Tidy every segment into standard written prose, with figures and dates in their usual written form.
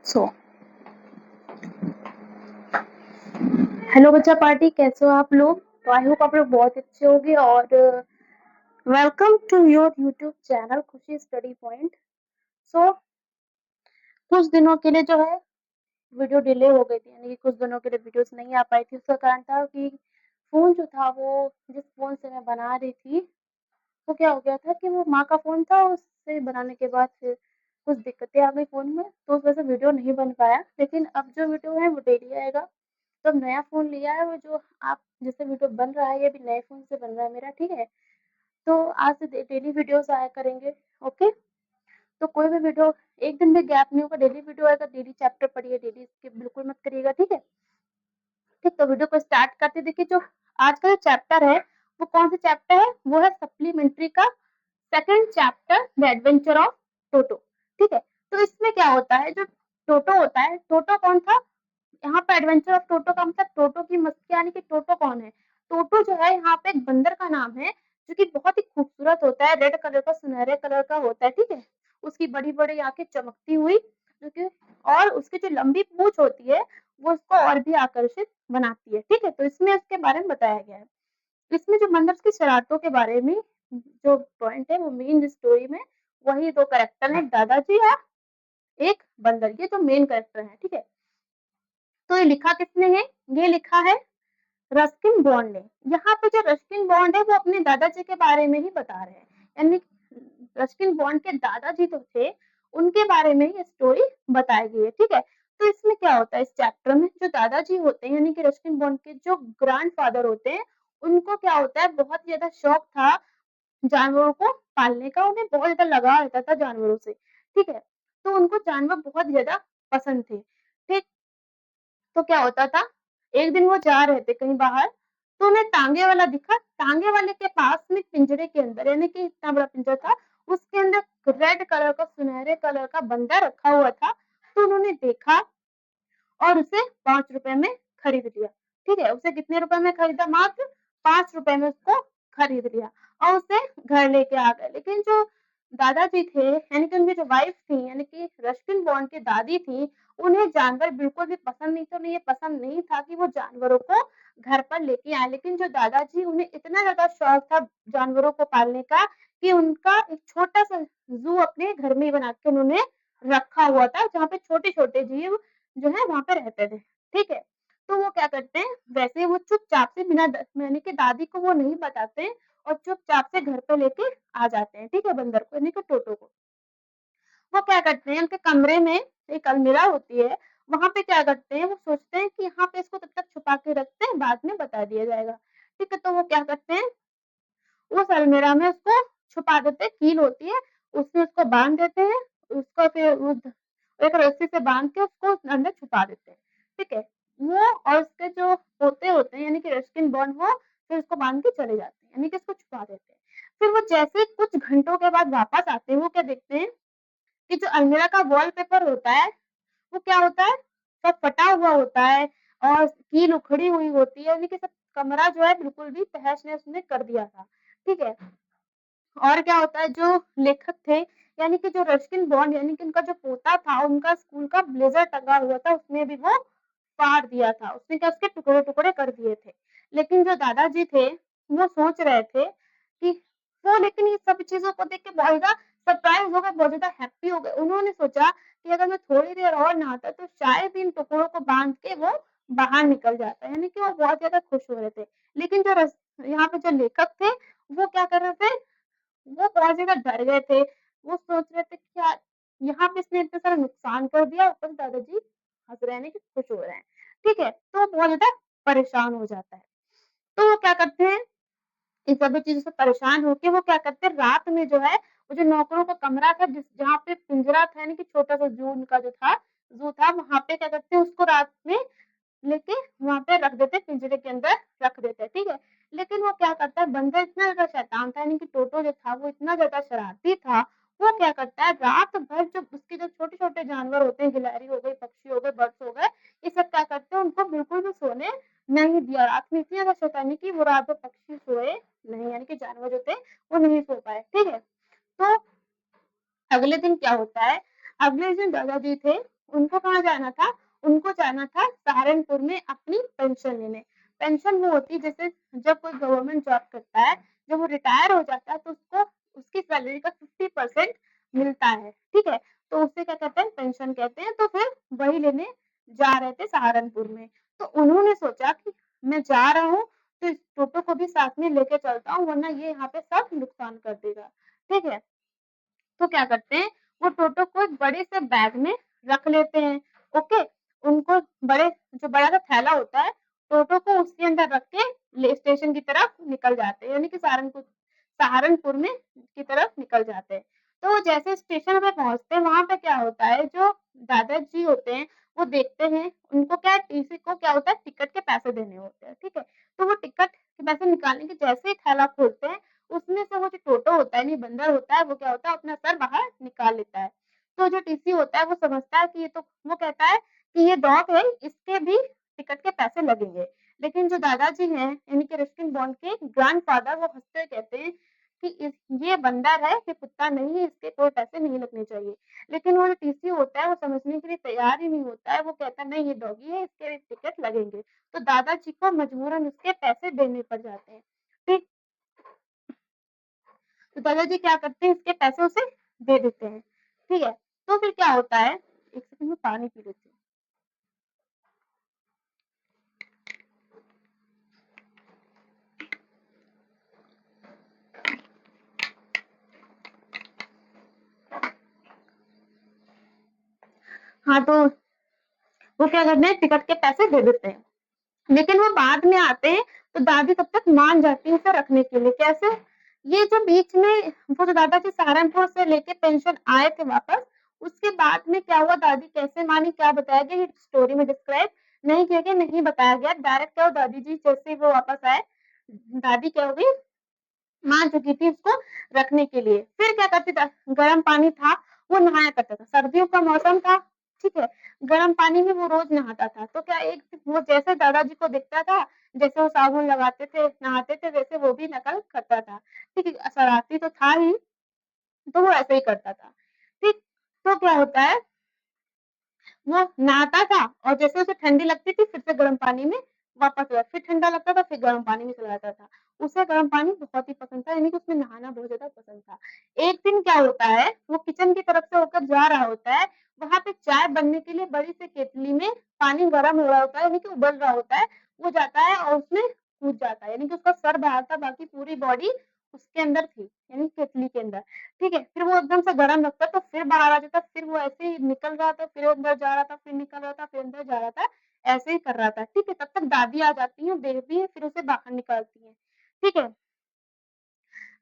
So hello बच्चा party, कैसे हो आप लोग? तो आई होप आप लोग बहुत अच्छे होंगे और welcome to your YouTube channel Khushi study point. So कुछ दिनों के लिए जो है वीडियो डिले हो गई थी, यानी कि कुछ दिनों के लिए वीडियोस नहीं आ पाई थी। उसका कारण था कि फोन जो था वो जिस फोन से मैं बना रही थी वो क्या हो गया था कि वो माँ का फोन था। उससे बनाने के बाद फिर कुछ दिक्कतें आ गई फोन में, तो उस वजह से वीडियो नहीं बन पाया। लेकिन अब जो वीडियो है वो डेली आएगा। तो अब नया फ़ोन लिया है, वो जो आप जिससे वीडियो बन रहा है ये भी नए फ़ोन से बन रहा है मेरा, ठीक है? तो आज से डेली वीडियोज़ आया करेंगे, ओके? तो कोई भी वीडियो एक दिन भी गैप नहीं होगा, डेली वीडियो आएगा, डेली चैप्टर पढ़िए, डेली स्किप बिल्कुल मत करिएगा, ठीक है? ठीक, तो वीडियो को स्टार्ट करते हैं। देखिए जो आज का जो चैप्टर है वो कौन सा चैप्टर है? वो है सप्लीमेंट्री का second chapter the adventure of Toto, ठीक है? तो इसमें क्या होता है, जो टोटो होता है, टोटो कौन था? यहाँ पे एडवेंचर ऑफ टोटो का मतलब टोटो की मस्ती, यानी कि टोटो कौन है? टोटो जो है यहाँ पे एक बंदर का नाम है, जो कि बहुत ही खूबसूरत होता है, रेड कलर का, सुनहरे कलर का होता है, ठीक है? उसकी बड़ी-बड़ी आँखें चमकती हुई, जो कि और उसकी जो लंबी पूँछ होती है, वो उसको और भी आकर्षित बनाती है, ठीक है? तो इसमें उसके बारे में बताया गया है। इसमें जो बंदर की शरारतों के बारे में जो पॉइंट है वो मेन स्टोरी में वही 2 कैरेक्टर हैं, दादाजी और एक बंदर, ये तो मेन कैरेक्टर हैं, ठीक है? तो ये लिखा किसने है? ये लिखा है रस्किन बॉन्ड ने। यहाँ पे जो रस्किन बॉन्ड है वो अपने दादाजी के बारे में ही बता रहे हैं, यानी रस्किन बॉन्ड के दादाजी तो थे, उनके बारे में ये स्टोरी बताई गई है, ठीक है? तो इसमें क्या होता है, इस चैप्टर में जो दादाजी होते हैं यानी कि रस्किन बॉन्ड के जो ग्रैंडफादर होते हैं, उनको क्या होता है, बहुत ज़्यादा शौक था जानवरों को पालने का, उन्हें बहुत ज़्यादा लगाव रहता था जानवरों से, ठीक है? तो उनको जानवर बहुत ज़्यादा पसंद थे, ठीक? तो क्या होता था, एक दिन वो जा रहे थे कहीं बाहर, तो उन्हें तांगे वाला दिखा। तांगे वाले के पास में पिंजरे के अंदर, यानी कि इतना बड़ा पिंजरा था, उसके अंदर रेड कलर का, सुनहरे कलर का बंदर रखा हुआ था। तो उन्होंने देखा और उसे 5 रुपए में खरीद लिया, ठीक है? उसे कितने रुपए में खरीदा? मात्र 5 रुपए में उसको खरीद लिया और उसे घर लेके आ गए। लेकिन जो दादाजी थे, यानी कि उनकी जो वाइफ थी, यानी कि रस्किन बॉन्ड की दादी थी, उन्हें जानवर बिल्कुल भी पसंद नहीं थे। उन्हें ये पसंद नहीं था कि वो जानवरों को घर पर लेके आएँ। लेकिन जो दादाजी, उन्हें इतना ज़्यादा शौक था जानवरों को पालने का कि उनका एक छोटा-सा ज़ू अपने घर में ही बना के उन्होंने रखा हुआ था, जहाँ पे छोटे-छोटे जीव जो है वहाँ पे रहते थे, ठीक है? तो वो क्या करते हैं, वैसे वो चुपचाप से बिना यानी कि दादी को वो नहीं बताते और चुपचाप से घर पे लेके आ जाते हैं, ठीक है? बंदर को, यानी कि टोटो को। वो क्या करते हैं, उनके कमरे में एक अलमीरा होती है, वहाँ पे क्या करते हैं, वो सोचते हैं कि यहाँ पे इसको तब तक छुपा के रखते हैं, बाद में बता दिया जाएगा, ठीक है? तो वो क्या करते हैं, उस अलमीरा में उसको छुपा देते हैं, कील होती है, उसमें उसको बाँध देते हैं, उसको फिर उस एक रस्सी से बाँध के उसको अंदर छुपा देते हैं, ठीक है? वो और उसके जो पोते होते हैं, यानी कि रस्किन बॉन्ड, वो फिर उसको बाँध के चले जाते हैं, यानी कि इसको छुपा देते हैं। फिर वो जैसे कुछ घंटों के बाद वापस आते हैं, वो क्या देखते हैं कि जो अलमीरा का वॉलपेपर होता है, वो क्या होता है, सब फटा हुआ होता है और कील उखड़ी हुई होती है, यानी कि सब कमरा जो है बिल्कुल भी तहस-नहस उसने कर दिया था, ठीक है? और क्या होता है, जो लेखक थे, यानी कि जो रस्किन बॉन्ड, यानी कि उनका जो पोता था, उनका स्कूल का ब्लेज़र टंगा हुआ था, उसमें भी वो फाड़ दिया था। उसने क्या, उसके टुकड़े-टुकड़े कर दिए थे। लेकिन जो दादाजी थे, वो सोच रहे थे कि वो, लेकिन ये सब चीज़ों को देख के बहुत ज़्यादा सरप्राइज़ हो गए, बहुत ज़्यादा हैप्पी हो गए। उन्होंने सोचा कि अगर मैं थोड़ी देर और नहाता तो शायद इन टुकड़ों को बाँध के वो बाहर निकल जाता, यानी कि वो बहुत ज़्यादा खुश हो रहे थे। लेकिन जो यहाँ पे जो लेखक थे, वो क्या कर रहे थे, वो बहुत ज़्यादा डर गए थे। वो सोच रहे थे कि यार, यहाँ पे इसने इतना सारा नुकसान कर दिया, ऊपर से दादाजी हँस रहे हैं, यानी कि खुश हो रहे हैं, ठीक है? तो वो बहुत ज़्यादा परेशान हो जाता है। तो वो क्या करते हैं, इन सभी चीज़ों से परेशान होके वो क्या करते हैं, रात में जो है, वो जो नौकरों का कमरा था, जहाँ पे पिंजरा था, यानी कि छोटा-सा ज़ू उनका जो था, ज़ू था, वहाँ पे क्या करते हैं, उसको रात में लेके वहाँ पे रख देते, पिंजरे के अंदर रख देते, ठीक है? लेकिन वो क्या करता है, बंदर इतना ज़्यादा शैतान था, यानी कि टोटो जो था वो इतना ज़्यादा शरारती था, वो क्या करता है, रात भर जो उसके जो छोटे-छोटे जानवर होते हैं, गिलहरी हो गई, पक्षी हो गए, बर्ड्स हो गए, ये सब क्या करते हैं, उनको बिल्कुल भी सोने नहीं दिया। रात में इतनी ज़्यादा शैतानी की, वो रात भर पक्षी सोए नहीं, यानी कि जानवर जो थे वो नहीं सो पाए, ठीक है? तो अगले दिन क्या होता है, अगले दिन दादाजी थे, उनको कहाँ जाना था, उनको जाना था सहारनपुर में अपनी पेंशन लेने। पेंशन वो होती है जैसे जब कोई गवर्नमेंट जॉब करता है, जब वो रिटायर हो जाता है तो उसको उसकी सैलरी का 50% मिलता है, ठीक है, तो उसे क्या कहते हैं, पेंशन कहते हैं। तो फिर वही लेने जा रहे थे सहारनपुर में। तो उन्होंने सोचा कि मैं जा रहा हूँ तो इस टोटो को भी साथ में लेके चलता हूँ, वरना ये यहाँ पे सब नुकसान कर देगा, ठीक है। तो क्या करते हैं, वो टोटो को एक बड़े से बैग में रख लेते हैं, ओके। उनको जो बड़ा सा थैला होता है, टोटो को उसके अंदर रख के स्टेशन की तरफ निकल जाते हैं, यानी कि सहारनपुर में की तरफ निकल जाते हैं। तो जैसे स्टेशन पे पहुंचते हैं, वहां पे क्या होता है, जो दादाजी होते हैं वो देखते हैं, उनको क्या टीसी को क्या होता है, टिकट के पैसे देने होते हैं, ठीक है। तो वो टिकट के पैसे निकालने के जैसे ही थैला खोलते हैं, उसमें से वो जो टोटो होता है, नहीं बंदर होता है, वो क्या होता है, अपना सर बाहर निकाल लेता है। तो जो टीसी होता है वो समझता है कि ये तो, वो कहता है कि ये डॉग है, इसके भी टिकट के पैसे लगेंगे। लेकिन जो दादाजी हैं, यानी कि रस्किन बॉन्ड के ग्रैंडफादर, वो हंसते हुए कहते हैं कि ये बंदर है, ये कुत्ता नहीं है, इसके कोई पैसे नहीं लगने चाहिए। लेकिन वो जो टीसी होता है वो समझने के लिए तैयार ही नहीं होता है, वो कहता है नहीं, ये डॉगी है, इसके टिकट लगेंगे। तो दादाजी को मजबूरन उसके पैसे देने पड़ जाते हैं, ठीक। तो दादाजी क्या करते हैं, इसके पैसे उसे दे देते हैं, ठीक है। तो फिर क्या होता है, एक सेकंड में पानी पी लेती हूँ। हाँ, तो वो क्या करते हैं, टिकट के पैसे दे देते हैं। लेकिन वो बाद में आते हैं तो दादी तब तक मान जाती है उसे रखने के लिए। कैसे, ये जो बीच में वो जो दादाजी सहारनपुर से लेके पेंशन आए थे वापस, उसके बाद में क्या हुआ, दादी कैसे मानी, क्या बताया गया, ये स्टोरी में डिस्क्राइब नहीं किया गया, नहीं बताया गया। डायरेक्ट क्या, दादी जी जैसे वो वापस आए, दादी क्या हो गई, मान चुकी थी उसको रखने के लिए। फिर क्या करती था, गर्म पानी था, वो नहाया करता था, सर्दियों का मौसम था, ठीक है, गर्म पानी में वो रोज नहाता था। तो क्या, एक वो जैसे दादाजी को दिखता था, जैसे वो साबुन लगाते थे, नहाते थे, वैसे वो भी नकल करता था, ठीक है। शरारती तो था ही, तो वो ऐसे ही करता था, ठीक। तो क्या होता है, वो नहाता था और जैसे उसे ठंडी लगती थी फिर से गर्म पानी में वापस आ, फिर ठंडा लगता था, फिर गर्म पानी में चला जाता था। उसे गर्म पानी बहुत ही पसंद था, यानी कि उसमें नहाना बहुत ज्यादा पसंद था। एक दिन क्या होता है, वो किचन की तरफ से होकर जा रहा होता है, वहां पे चाय बनने के लिए बड़ी सी केतली में पानी गर्म हो रहा होता है, यानी कि उबल रहा होता है। वो जाता है और उसमें कूद जाता है, यानी कि उसका सर बाहर था, बाकी पूरी बॉडी उसके अंदर थी, यानी केतली के अंदर, ठीक है। फिर वो एकदम से गर्म लगता तो फिर बाहर आ जाता, फिर वो ऐसे ही निकल रहा था, फिर अंदर जा रहा था, फिर निकल रहा था, फिर अंदर जा रहा था, ऐसे ही कर रहा था, ठीक है। तब तक दादी आ जाती है, देखती है, फिर उसे बाहर निकालती है, ठीक है।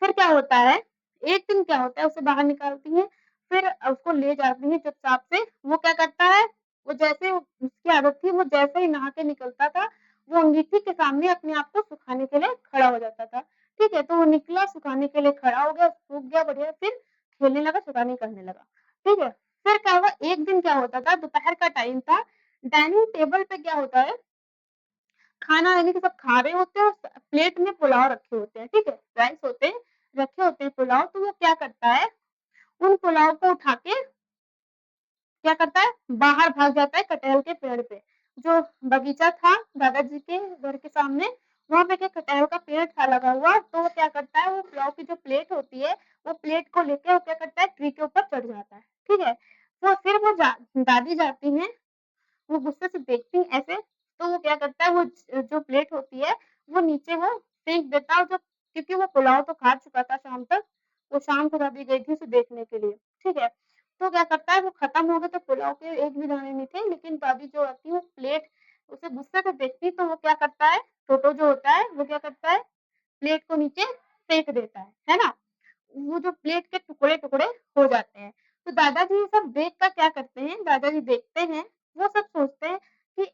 फिर क्या होता है, एक दिन क्या होता है, उसे बाहर निकालती है, फिर उसको ले जाती है चुपचाप से। वो क्या करता है, वो जैसे उसकी आदत थी, वो जैसे ही नहा के निकलता था, वो अंगीठी के सामने अपने आप को सुखाने के लिए खड़ा हो जाता था, ठीक है। तो वो निकला, सुखाने के लिए खड़ा हो गया, सूख गया बढ़िया, फिर खेलने लगा, शैतानी करने लगा, ठीक है। फिर क्या हुआ, एक दिन क्या होता था, दोपहर का टाइम था, डाइनिंग टेबल पे क्या होता है, खाना, यानी कि सब खा रहे होते हैं और प्लेट में पुलाव रखे होते हैं, ठीक है, राइस होते हैं, रखे होते हैं पुलाव। तो वो क्या करता है, उन पुलाव को उठा के क्या करता है, बाहर भाग जाता है कटहल के पेड़ पे। जो बगीचा था दादाजी के घर के सामने, वहां पे क्या कटहल का पेड़ था लगा हुआ। तो वो क्या करता है, वो पुलाव की जो प्लेट होती है, वो प्लेट को लेके वो क्या करता है, ट्री के ऊपर चढ़ जाता है, ठीक है। तो फिर वो दादी जाती है, वो गुस्से से देखती है ऐसे, तो वो क्या करता है, वो जो प्लेट होती है वो नीचे वो फेंक देता है, जो क्योंकि वो पुलाव तो खा चुका था शाम तक, वो शाम को दादी गई थी उसे देखने के लिए, ठीक है। तो क्या करता है, वो खत्म हो गए तो पुलाव के एक भी दाने नहीं थे, लेकिन दादी जो आती है वो प्लेट उसे गुस्से से देखती, तो वो क्या करता है, टोटो जो होता है वो क्या करता है, प्लेट को नीचे फेंक देता है ना। वो जो प्लेट के टुकड़े टुकड़े हो जाते हैं। तो दादाजी ये सब देख कर क्या करते हैं, दादाजी देखते हैं, वो सब सोचते हैं कि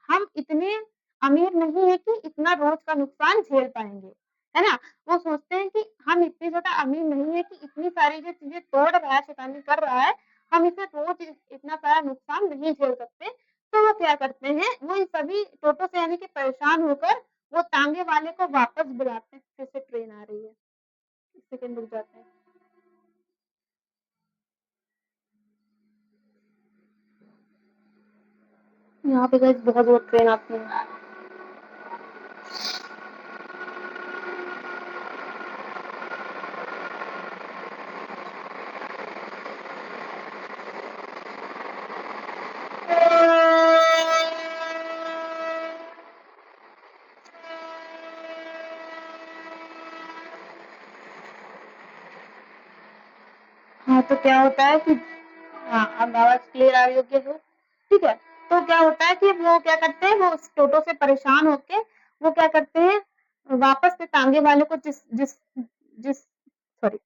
हम इतने अमीर नहीं है कि इतना रोज का नुकसान झेल पाएंगे, है ना। वो सोचते हैं कि हम इतने ज्यादा अमीर नहीं है कि इतनी सारी जो चीजें तोड़ रहा है, शैतानी कर रहा है, हम इसे रोज इतना सारा नुकसान नहीं झेल सकते। तो वो क्या करते हैं, वो इन सभी टोटो से यानी कि परेशान होकर वो तांगे वाले को वापस बुलाते हैं, फिर से ट्रेन आ रही है, सेकंड रुक जाते हैं। यहाँ पे गाइस बहुत बहुत ट्रेन आती है। हाँ तो क्या होता है कि हाँ अब आवाज क्लियर आ रही होगी तो ठीक है। तो क्या होता है कि वो क्या करते हैं, वो टोटो से परेशान होके वो क्या करते हैं, वापस से तांगे वाले को जिस जिस जिस सॉरी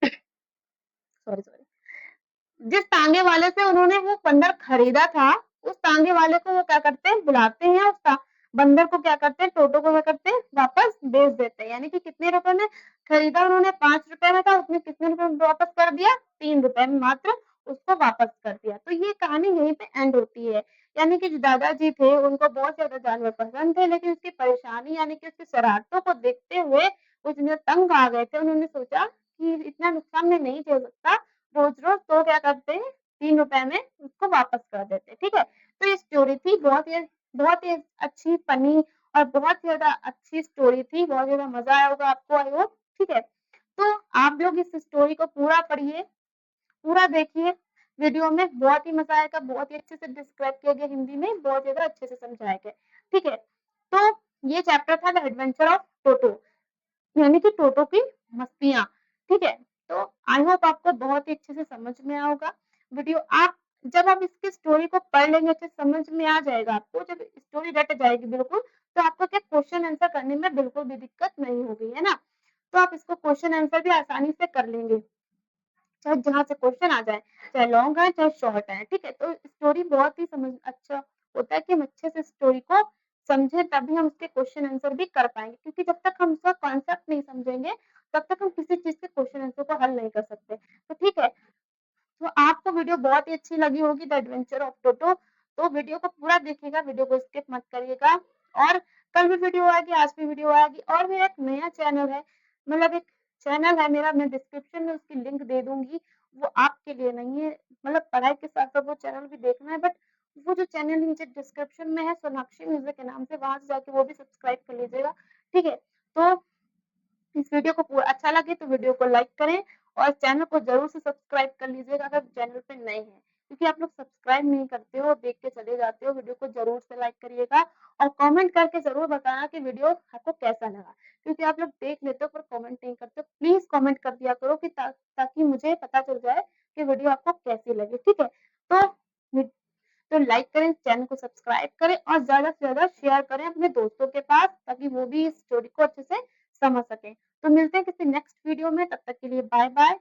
सॉरी सॉरी जिस तांगे वाले से उन्होंने वो बंदर खरीदा था, उस तांगे वाले को वो क्या करते हैं, बुलाते हैं, उस बंदर को क्या करते हैं, टोटो को क्या करते हैं, वापस बेच देते हैं। यानी कि कितने रुपए में खरीदा उन्होंने, 5 रुपए में था, उसने कितने रुपए में वापस कर दिया, 3 रुपए में मात्र उसको वापस कर दिया। तो ये कहानी यहीं पे एंड होती है। यानी कि जो दादाजी थे उनको बहुत ज्यादा जानवर पसंद थे, लेकिन उसकी परेशानी यानी कि उसकी शरारतों को देखते हुए वो इतने तंग आ गए थे, उन्होंने सोचा कि इतना नुकसान मैं नहीं झेल सकता, रोज-रोज तो क्या करते हैं, 3 रुपए में उसको वापस कर देते हैं, ठीक है। तो ये स्टोरी थी, बहुत ही अच्छी फनी और बहुत ही ज़्यादा अच्छी स्टोरी थी, बहुत ज़्यादा मज़ा आया होगा आपको आई होप, ठीक है। तो आप लोग इस स्टोरी को पूरा पढ़िए, पूरा देखिए, वीडियो में बहुत ही मज़ा आएगा, बहुत ही अच्छे से डिस्क्राइब किया गया हिंदी में, बहुत ज़्यादा अच्छे से समझाया गया, ठीक है। तो ये चैप्टर था द एडवेंचर ऑफ टोटो, यानी कि टोटो की मस्तियाँ, ठीक है। तो आई होप आपको बहुत ही अच्छे से समझ में आया होगा वीडियो। आप जब आप इसकी स्टोरी को पढ़ लेंगे, अच्छे समझ में आ जाएगा आपको, जब स्टोरी रट जाएगी बिल्कुल, तो आपको क्या क्वेश्चन आंसर करने में बिल्कुल भी दिक्कत नहीं होगी, है ना। तो आप इसको क्वेश्चन आंसर भी आसानी से कर लेंगे, चाहे जहाँ से क्वेश्चन आ जाए, चाहे लॉन्ग आए चाहे शॉर्ट आए, ठीक है। तो स्टोरी बहुत ही समझ अच्छा होता है कि हम अच्छे से स्टोरी को समझे, तभी हम उसके क्वेश्चन आंसर भी कर पाएंगे, क्योंकि जब तक हम उसका कॉन्सेप्ट नहीं समझेंगे तब तक हम किसी चीज के क्वेश्चन आंसर को हल नहीं कर सकते। तो ठीक है, तो आपको वीडियो बहुत ही अच्छी लगी होगी द एडवेंचर ऑफ टोटो, तो वीडियो को पूरा देखिएगा, वीडियो को स्किप मत करिएगा। और कल भी वीडियो आएगी, आज भी वीडियो आएगी, और मेरा एक नया चैनल है, मतलब एक चैनल है मेरा, मैं डिस्क्रिप्शन में उसकी लिंक दे दूंगी। वो आपके लिए नहीं है, मतलब पढ़ाई के साथ साथ वो चैनल भी देखना है, बट वो जो चैनल नीचे डिस्क्रिप्शन में है सोनाक्षी म्यूजिक के नाम से, वहां से जाके वो भी सब्सक्राइब कर लीजिएगा, ठीक है। तो इस वीडियो को पूरा अच्छा लगे तो वीडियो को लाइक करें और चैनल को जरूर से सब्सक्राइब कर लीजिएगा अगर चैनल पे नए हैं, क्योंकि आप लोग सब्सक्राइब नहीं करते हो, देख के चले जाते हो। वीडियो को जरूर से लाइक करिएगा और कमेंट करके जरूर बताना कि वीडियो आपको कैसा लगा, क्योंकि आप लोग देख लेते हो पर कमेंट नहीं करते। प्लीज कमेंट कर दिया करो कि ताकि मुझे पता चल जाए कि वीडियो आपको कैसी लगी, ठीक है। तो लाइक करें, चैनल को सब्सक्राइब करें और ज़्यादा से ज़्यादा शेयर करें अपने दोस्तों के पास, ताकि वो भी इस स्टोरी को अच्छे से समझ सकें। तो मिलते हैं किसी नेक्स्ट वीडियो में, तब तक के लिए बाय बाय।